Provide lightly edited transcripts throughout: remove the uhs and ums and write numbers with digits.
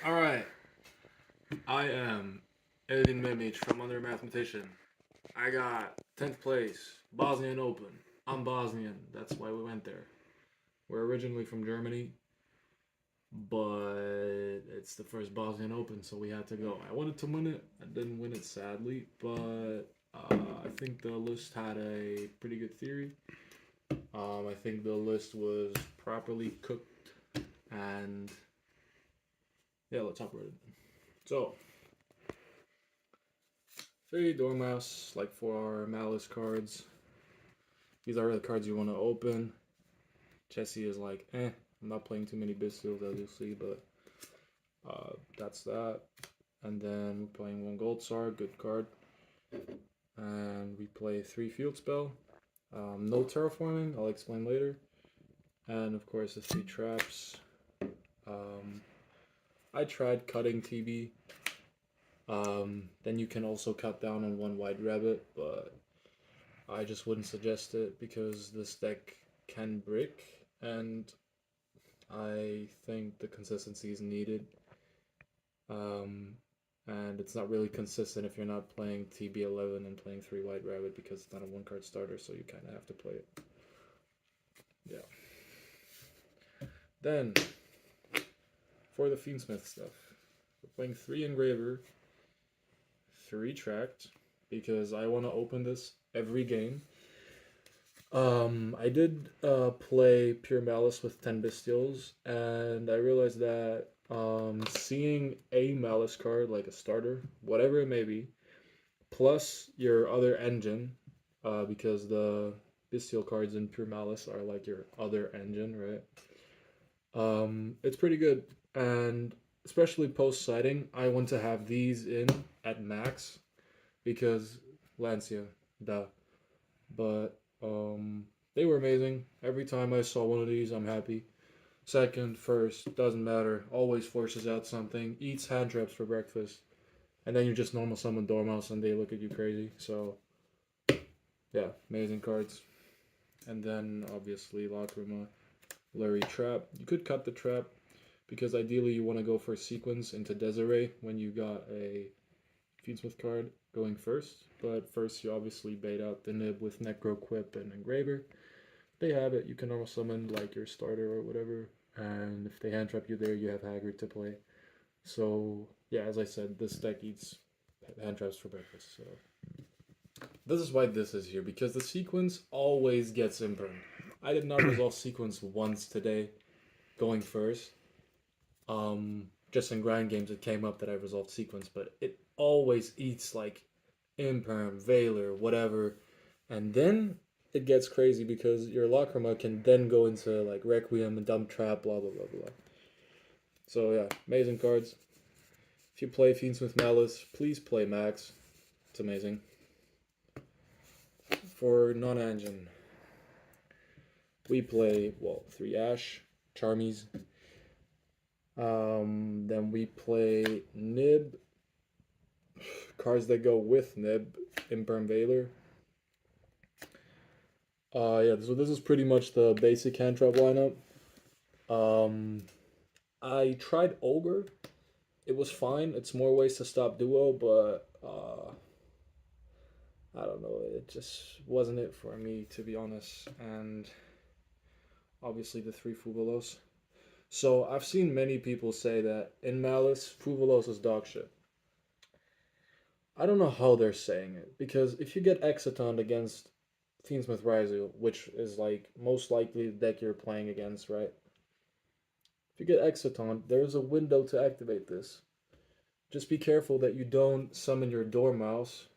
Alright, I am Eldin Memic from Under Mathematician. I got 10th place, Bosnian Open. I'm Bosnian, that's why we went there. We're originally from Germany, but it's the first Bosnian Open, so we had to go. I wanted to win it, I didn't win it sadly, but I think the list had a pretty good theory. I think the list was properly cooked, and yeah, let's talk about it. So, three Dormouse, like for our Malice cards. These are the cards you want to open. Chessie is like, I'm not playing too many Bistils as you'll see, but that's that. And then we're playing one Gold Star, good card. And we play three Field Spell. No Terraforming, I'll explain later. And of course the three traps. I tried cutting TB. Then you can also cut down on one White Rabbit, but I just wouldn't suggest it because this deck can brick, and I think the consistency is needed. And it's not really consistent if you're not playing TB11 and playing 3 White Rabbit because it's not a one card starter, so you kind of have to play it. Yeah. Then, for the Fiendsmith stuff, we're playing 3 Engraver, 3 Tracked, because I want to open this every game. I did play Pure Malice with 10 Bestials, and I realized that seeing a Malice card, like a starter, whatever it may be, plus your other engine, because the Bestial cards in Pure Malice are like your other engine, right? It's pretty good, and especially post-sighting, I want to have these in at max, because Lancia, duh. But they were amazing. Every time I saw one of these, I'm happy. Second, first, doesn't matter. Always forces out something. Eats hand traps for breakfast. And then you just normal summon Dormouse and they look at you crazy. So, yeah, amazing cards. And then, obviously, Lacrima, Blurry Trap. You could cut the trap because ideally you want to go for a sequence into Desiree when you got a Feedsmith card going first. But first you obviously bait out the Nib with Necro Quip and Engraver. They have it, you can normal summon like your starter or whatever, and if they hand trap you there, you have Haggard to play. So yeah, as I said, this deck eats hand traps for breakfast. So this is why this is here, because the sequence always gets imprinted. I did not resolve sequence once today, going first. Just in grind games it came up that I resolved sequence, but it always eats like Imperm, Veiler, whatever, and then it gets crazy because your Lacrima can then go into like Requiem and Dump Trap, blah blah blah blah. So yeah, amazing cards. If you play Fiendsmith Malice, please play Max. It's amazing. For non-engine, we play, well, 3 Ash, Charmies. Then we play Nib, cards that go with Nib, Imperm Veiler. Yeah, so this is pretty much the basic hand trap lineup. I tried Ogre. It was fine. It's more ways to stop duo, but I don't know. It just wasn't it for me, to be honest. And obviously the 3 Fuvalos. So I've seen many people say that in Malice, Fuvalos is dog shit. I don't know how they're saying it, because if you get Exciton against Fiendsmith Raizu, which is like most likely the deck you're playing against, right? If you get Exciton, there's a window to activate this. Just be careful that you don't summon your Dormouse,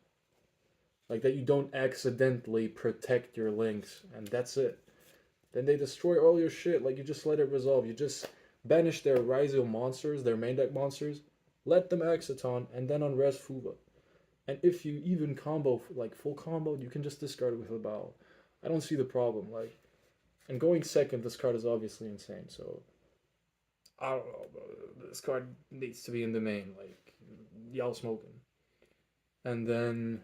like that you don't accidentally protect your links, and that's it. Then they destroy all your shit, like you just let it resolve. You just banish their Raizu monsters, their main deck monsters, let them Exciton, and then unrest Fuva. And if you even combo, like full combo, you can just discard it with a bow. I don't see the problem. Like, and going second, this card is obviously insane. So, I don't know. This card needs to be in the main. Like, y'all smoking. And then,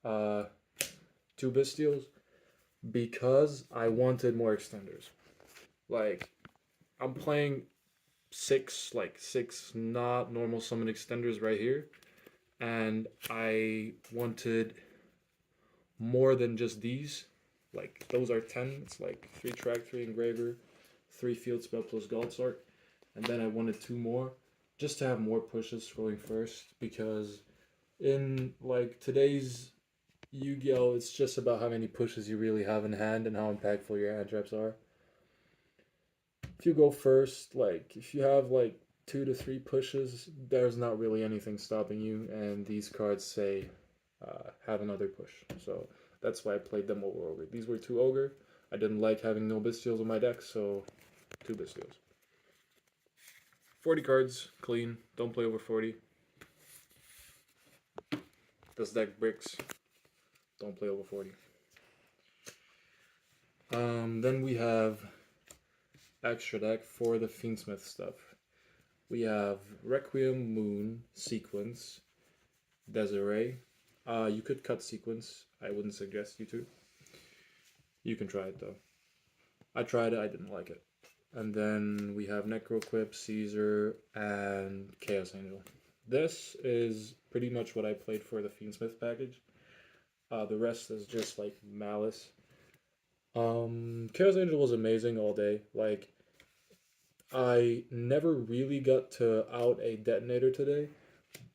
2 Bestials, because I wanted more extenders. Like, I'm playing six not normal summon extenders right here, and I wanted more than just these. Like those are 10. It's like 3 track, 3 engraver, 3 field spell plus Galtzark, and then I wanted 2 more just to have more pushes going first, because in like today's Yu-Gi-Oh, it's just about how many pushes you really have in hand and how impactful your hand traps are. If you go first, like if you have like 2 to 3 pushes, there's not really anything stopping you, and these cards say have another push. So that's why I played them over Ogre. These were 2 Ogre. I didn't like having no Bystials in my deck, so 2 Bystials. 40 cards, clean. Don't play over 40. This deck bricks. Don't play over 40. Then we have extra deck for the Fiendsmith stuff. We have Requiem, Moon, Sequence, Desiree. You could cut Sequence. I wouldn't suggest you to. You can try it though. I tried it, I didn't like it. And then we have Necroquip, Caesar, and Chaos Angel. This is pretty much what I played for the Fiendsmith package. The rest is just like Malice. Chaos Angel was amazing all day. Like, I never really got to out a detonator today,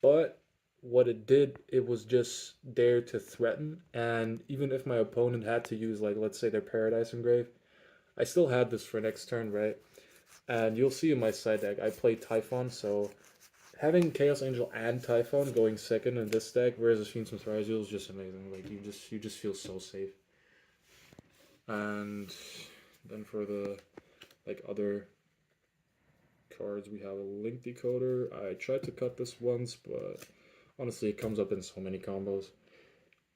but what it did, it was just there to threaten. And even if my opponent had to use, like, let's say their Paradise Engrave, I still had this for next turn, right? And you'll see in my side deck, I play Typhon, so having Chaos Angel and Typhon going second in this deck versus Fiendsmith Rizal is just amazing. Like, you just feel so safe. And then for the like other cards, we have a Link Decoder. I tried to cut this once, but honestly, it comes up in so many combos.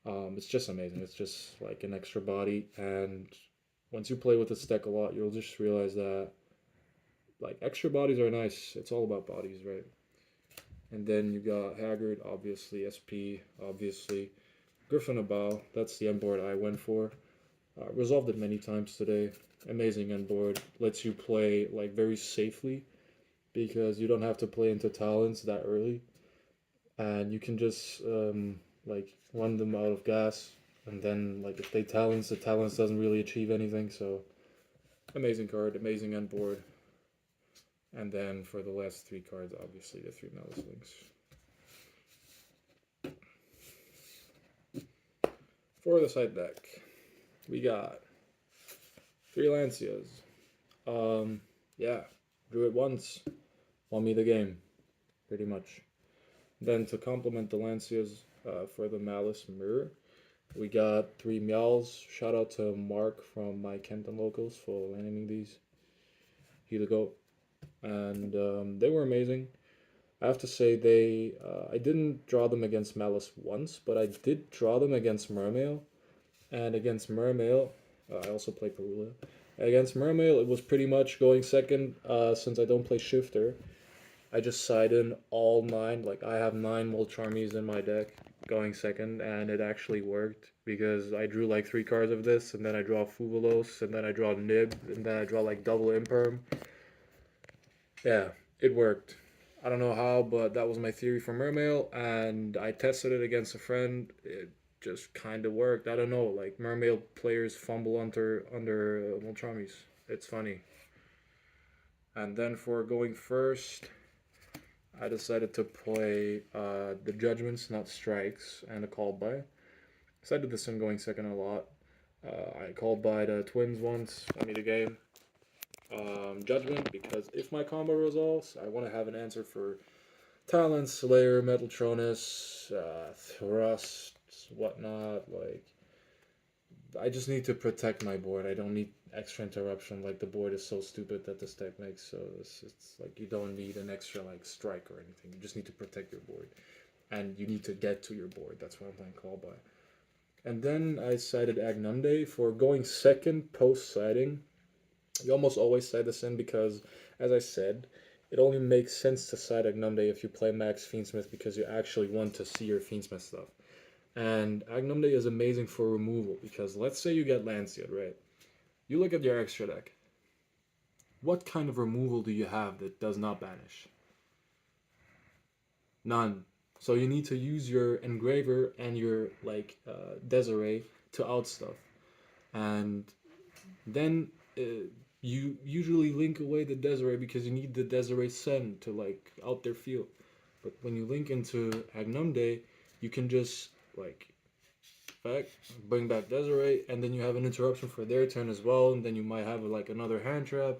It's just amazing. It's just like an extra body, and once you play with this deck a lot, you'll just realize that like extra bodies are nice. It's all about bodies, right? And then you got Haggard, obviously, SP, obviously, Griffin Abao. That's the end board I went for. Resolved it many times today. Amazing end board. Lets you play like very safely because you don't have to play into talents that early, and you can just like run them out of gas. And then like if they talents, the talents doesn't really achieve anything. So amazing card, amazing end board. And then for the last 3 cards, obviously the 3 Malice links. For the side deck, we got 3 Lancias. Yeah, drew it once, won me the game, pretty much. Then to complement the Lancias for the Malice Mirror, we got 3 Meows. Shout out to Mark from my Kenton locals for landing these. He the GOAT. And they were amazing. I have to say I didn't draw them against Malice once, but I did draw them against Mermail. And against Mermail, I also play Perula. Against Mermail, it was pretty much going second, since I don't play Shifter. I just side in all 9, like I have 9 Molcharmies in my deck going second, and it actually worked, because I drew like 3 cards of this, and then I draw Fuvalos, and then I draw Nib, and then I draw like double Imperm. Yeah, it worked. I don't know how, but that was my theory for Mermail, and I tested it against a friend. It just kind of worked. I don't know, like Mermail players fumble under Molcharmies. It's funny. And then for going first, I decided to play the Judgments, not Strikes, and a Called By. So I did this in going second a lot. I called by the Twins once, won me the game. Judgment, because if my combo resolves, I want to have an answer for Talon, Slayer, Metaltronus, Thrust, whatnot. Like, I just need to protect my board. I don't need extra interruption. Like, the board is so stupid that this deck makes, so it's like you don't need an extra like strike or anything. You just need to protect your board, and you need to get to your board. That's what I'm playing Call By. And then I sided Agnunde for going second post siding. You almost always side this in because, as I said, it only makes sense to side Agnunde if you play Max Fiendsmith, because you actually want to see your Fiendsmith stuff. And Agnunde is amazing for removal, because let's say you get Lanciad, right? You look at your extra deck. what kind of removal do you have that does not banish? None. So you need to use your engraver and your Desiree to out stuff, and then you usually link away the Desiree because you need the Desiree send to like out their field. But when you link into Agnumde, you can just like back, bring back Desiree, and then you have an interruption for their turn as well, and then you might have like another hand trap,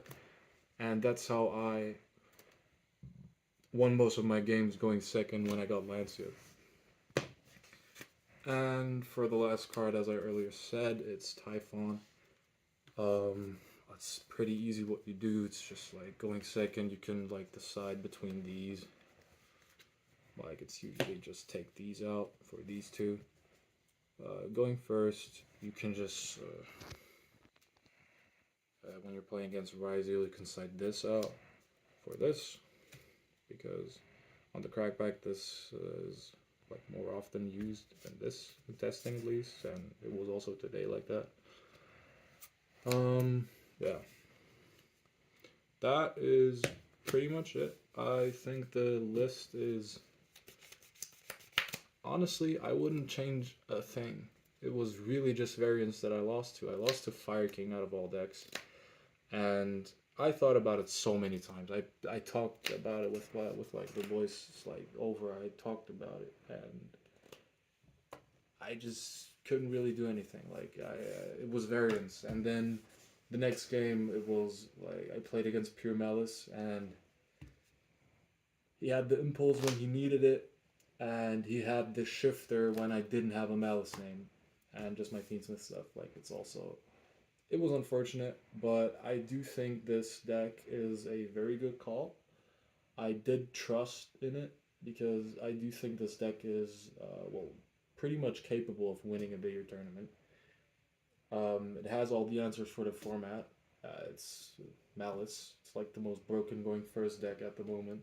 and that's how I won most of my games going second when I got Lancia. And for the last card, as I earlier said, it's Typhon. It's pretty easy what you do. It's just like going second, you can like decide between these. Like it's usually just take these out for these two. Going first, you can just when you're playing against Ryzel, you can side this out for this because on the crackback this is like more often used than this in testing at least, and it was also today like that. Yeah, that is pretty much it. I think the list is, honestly, I wouldn't change a thing. It was really just variants that I lost to. I lost to Fire King out of all decks, and I thought about it so many times. I talked about it with like the boys like over. I talked about it, and I just couldn't really do anything. Like it was variance, and then the next game it was like I played against Pure Malice, and he had the impulse when he needed it, and he had the shifter when I didn't have a Malice name, and just my Fiendsmith stuff. Like it's also, it was unfortunate, but I do think this deck is a very good call. I did trust in it because I do think this deck is pretty much capable of winning a bigger tournament. It has all the answers for the format. It's Malice. It's like the most broken going first deck at the moment.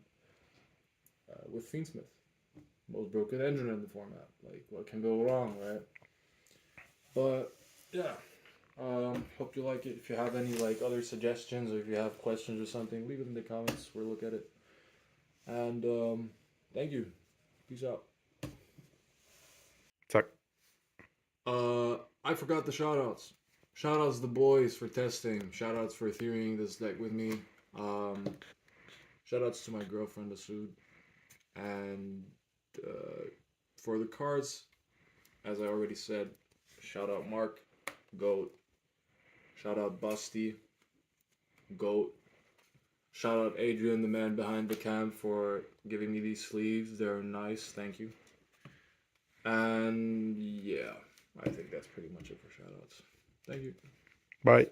With Fiendsmith, most broken engine in the format. Like what can go wrong, right? But yeah, hope you like it. If you have any like other suggestions or if you have questions or something, leave it in the comments. We'll look at it. And thank you. Peace out. Tak. I forgot the shoutouts. Shoutouts to the boys for testing. Shoutouts for theorying this deck with me. Shoutouts to my girlfriend Asud. And for the cards, as I already said, shout out Mark, GOAT. Shout out Busty, GOAT. Shout out Adrian, the man behind the cam, for giving me these sleeves. They're nice, thank you. And yeah, I think that's pretty much it for shoutouts. Thank you. Bye.